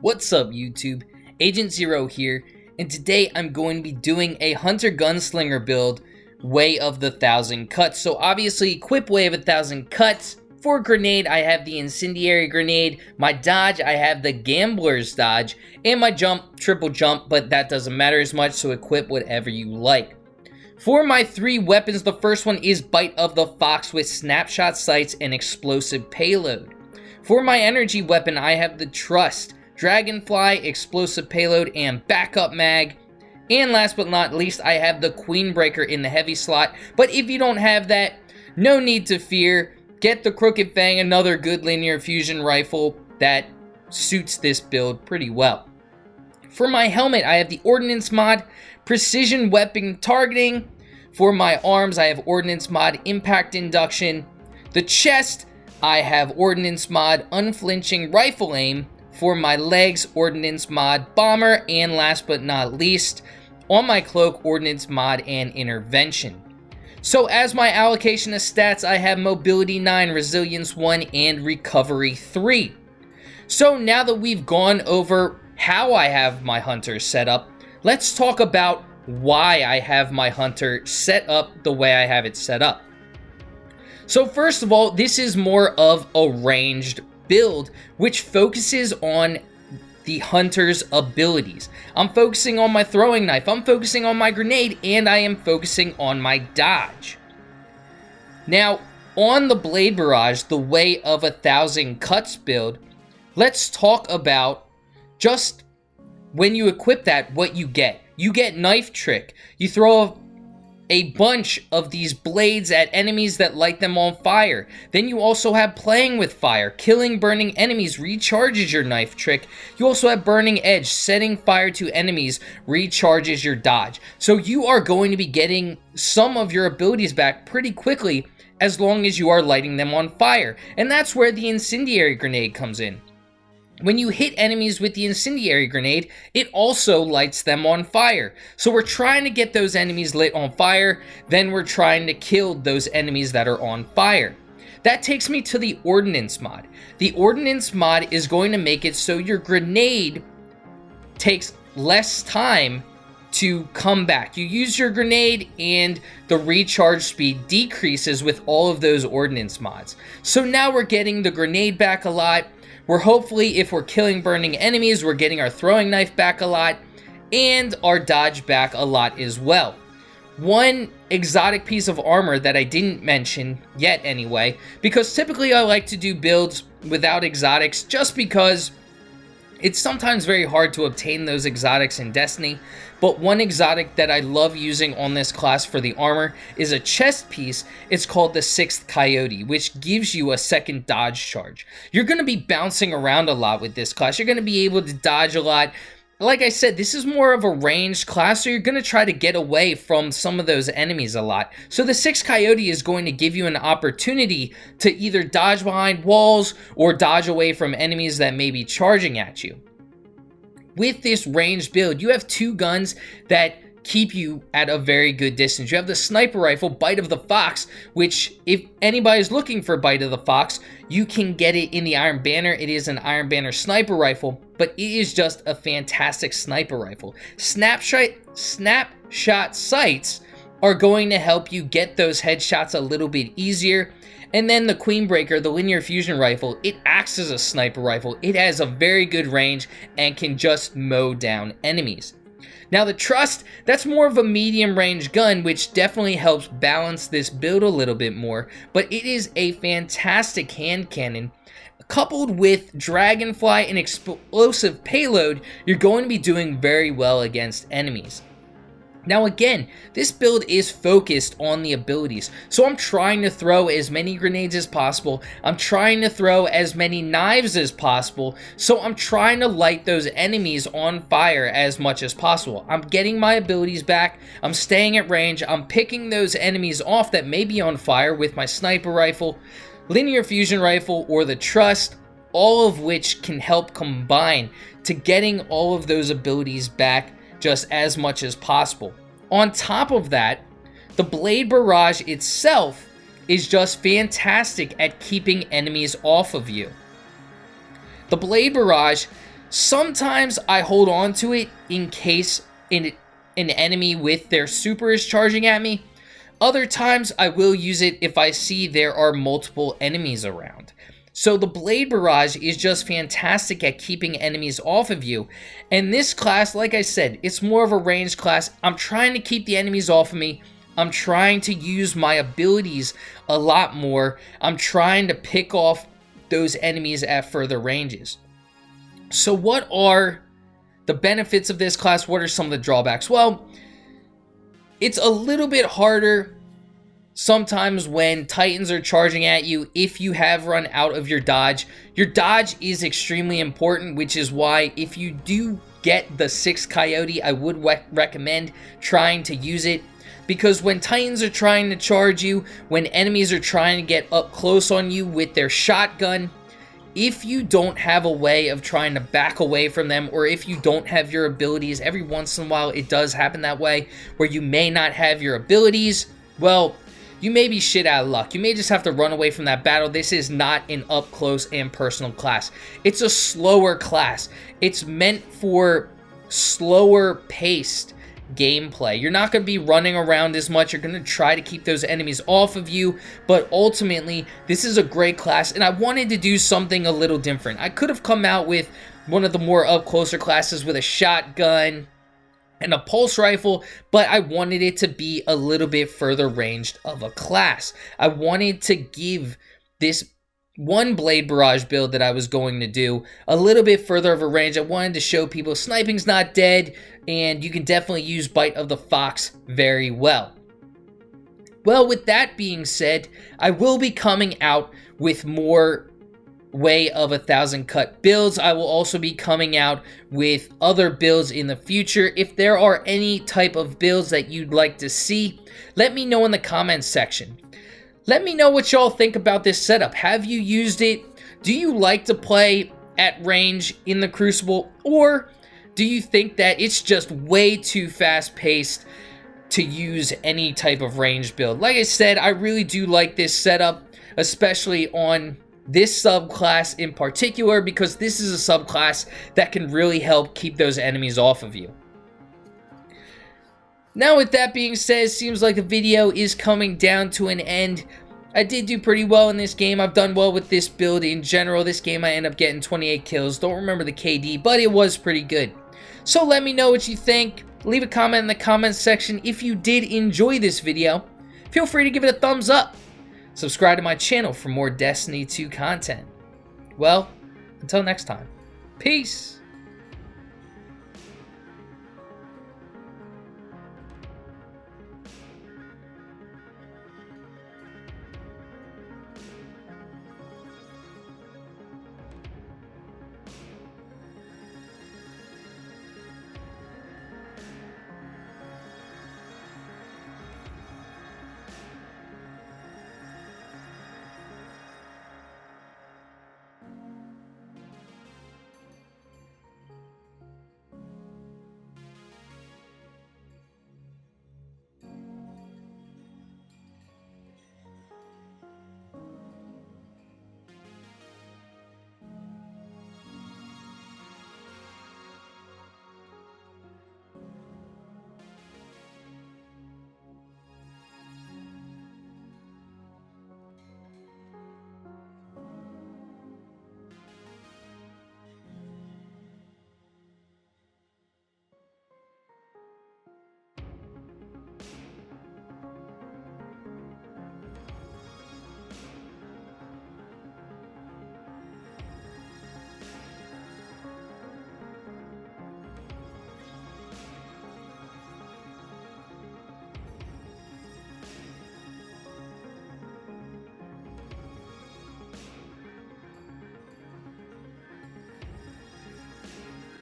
What's up YouTube? Agent Zero here, and today I'm going to be doing a Hunter Gunslinger build, Way of the Thousand Cuts. So obviously equip Way of a Thousand Cuts. For grenade, I have the Incendiary Grenade. My dodge, I have the Gambler's Dodge. And my jump, triple jump, but that doesn't matter as much, so equip whatever you like. For my three weapons, the first one is Bite of the Fox with Snapshot Sights and Explosive Payload. For my energy weapon, I have the Trust, Dragonfly, Explosive Payload, and Backup Mag. And last but not least, I have the Queenbreaker in the heavy slot. But if you don't have that, no need to fear. Get the Crooked Fang, another good linear fusion rifle that suits this build pretty well. For my helmet, I have the Ordnance Mod, Precision Weapon Targeting. For my arms, I have Ordnance Mod, Impact Induction. The chest, I have Ordnance Mod, Unflinching Rifle Aim. For my legs, Ordnance Mod, Bomber. And last but not least, on my cloak, Ordnance Mod and Intervention. So as my allocation of stats, I have Mobility 9, Resilience 1, and Recovery 3. So now that we've gone over how I have my Hunter set up, let's talk about why I have my Hunter set up the way I have it set up. So first of all, this is more of a ranged build, which focuses on the Hunter's abilities. I'm focusing on my throwing knife, I'm focusing on my grenade, and I am focusing on my dodge. Now, on the Blade Barrage, the Way of a Thousand Cuts build, let's talk about just when you equip that, what you get. You get Knife Trick. You throw a bunch of these blades at enemies that light them on fire. Then you also have Playing with Fire. Killing burning enemies recharges your Knife Trick. You also have Burning Edge. Setting fire to enemies recharges your dodge. So you are going to be getting some of your abilities back pretty quickly as long as you are lighting them on fire. And that's where the Incendiary Grenade comes in. When you hit enemies with the Incendiary Grenade, it also lights them on fire. So we're trying to get those enemies lit on fire, then we're trying to kill those enemies that are on fire. That takes me to the Ordnance Mod. The Ordnance Mod is going to make it so your grenade takes less time to come back. You use your grenade and the recharge speed decreases with all of those Ordnance Mods. So now we're getting the grenade back a lot. We're hopefully, if we're killing burning enemies, we're getting our throwing knife back a lot, and our dodge back a lot as well. One exotic piece of armor that I didn't mention yet anyway, because typically I like to do builds without exotics just because it's sometimes very hard to obtain those exotics in Destiny, but one exotic that I love using on this class for the armor is a chest piece. It's called the Sixth Coyote, which gives you a second dodge charge. You're going to be bouncing around a lot with this class. You're going to be able to dodge a lot. Like I said, this is more of a ranged class, so you're going to try to get away from some of those enemies a lot. So the Sixth Coyote is going to give you an opportunity to either dodge behind walls or dodge away from enemies that may be charging at you. With this ranged build, you have two guns that keep you at a very good distance. You have the sniper rifle, Bite of the Fox, which if anybody's looking for Bite of the Fox, you can get it in the Iron Banner. It is an Iron Banner sniper rifle, but it is just a fantastic sniper rifle. Snapshot sights are going to help you get those headshots a little bit easier. And then the Queenbreaker, the linear fusion rifle, it acts as a sniper rifle. It has a very good range and can just mow down enemies. Now the Trust, that's more of a medium range gun, which definitely helps balance this build a little bit more, but it is a fantastic hand cannon. Coupled with Dragonfly and Explosive Payload, you're going to be doing very well against enemies. Now again, this build is focused on the abilities, so I'm trying to throw as many grenades as possible, I'm trying to throw as many knives as possible, so I'm trying to light those enemies on fire as much as possible. I'm getting my abilities back, I'm staying at range, I'm picking those enemies off that may be on fire with my sniper rifle, linear fusion rifle, or the Trust, all of which can help combine to getting all of those abilities back just as much as possible. On top of that, the Blade Barrage itself is just fantastic at keeping enemies off of you. The Blade Barrage Sometimes I hold on to it in case an enemy with their super is charging at me. Other times I will use it if I see there are multiple enemies around. So the Blade Barrage is just fantastic at keeping enemies off of you. And this class, like I said, it's more of a ranged class. I'm trying to keep the enemies off of me. I'm trying to use my abilities a lot more. I'm trying to pick off those enemies at further ranges. So what are the benefits of this class? What are some of the drawbacks? Well, it's a little bit harder sometimes when Titans are charging at you if you have run out of your dodge. Your dodge is extremely important, which is why if you do get the 6 Coyote, I would recommend trying to use it. Because when Titans are trying to charge you, when enemies are trying to get up close on you with their shotgun, if you don't have a way of trying to back away from them, or if you don't have your abilities, every once in a while it does happen that way, where you may not have your abilities, well, you may be shit out of luck. You may just have to run away from that battle. This is not an up close and personal class. It's a slower class. It's meant for slower paced gameplay. You're not going to be running around as much. You're going to try to keep those enemies off of you, but ultimately this is a great class, and I wanted to do something a little different. I could have come out with one of the more up closer classes with a shotgun and a pulse rifle, but I wanted it to be a little bit further ranged of a class. I wanted to give this one Blade Barrage build that I was going to do a little bit further of a range. I wanted to show people sniping's not dead, and you can definitely use Bite of the Fox very well. Well, with that being said, I will be coming out with more Way of 1,000 Cut builds. I will also be coming out with other builds in the future. If there are any type of builds that you'd like to see, let me know in the comments section. Let me know what y'all think about this setup. Have you used it? Do you like to play at range in the Crucible? Or do you think that it's just way too fast-paced to use any type of range build? Like I said, I really do like this setup, especially on this subclass in particular, because this is a subclass that can really help keep those enemies off of you. Now, with that being said, it seems like the video is coming down to an end. I did do pretty well in this game. I've done well with this build in general. This game I end up getting 28 kills. Don't remember the KD, but it was pretty good. So let me know what you think. Leave a comment in the comments section. If you did enjoy this video, feel free to give it a thumbs up. Subscribe to my channel for more Destiny 2 content. Well, until next time, peace!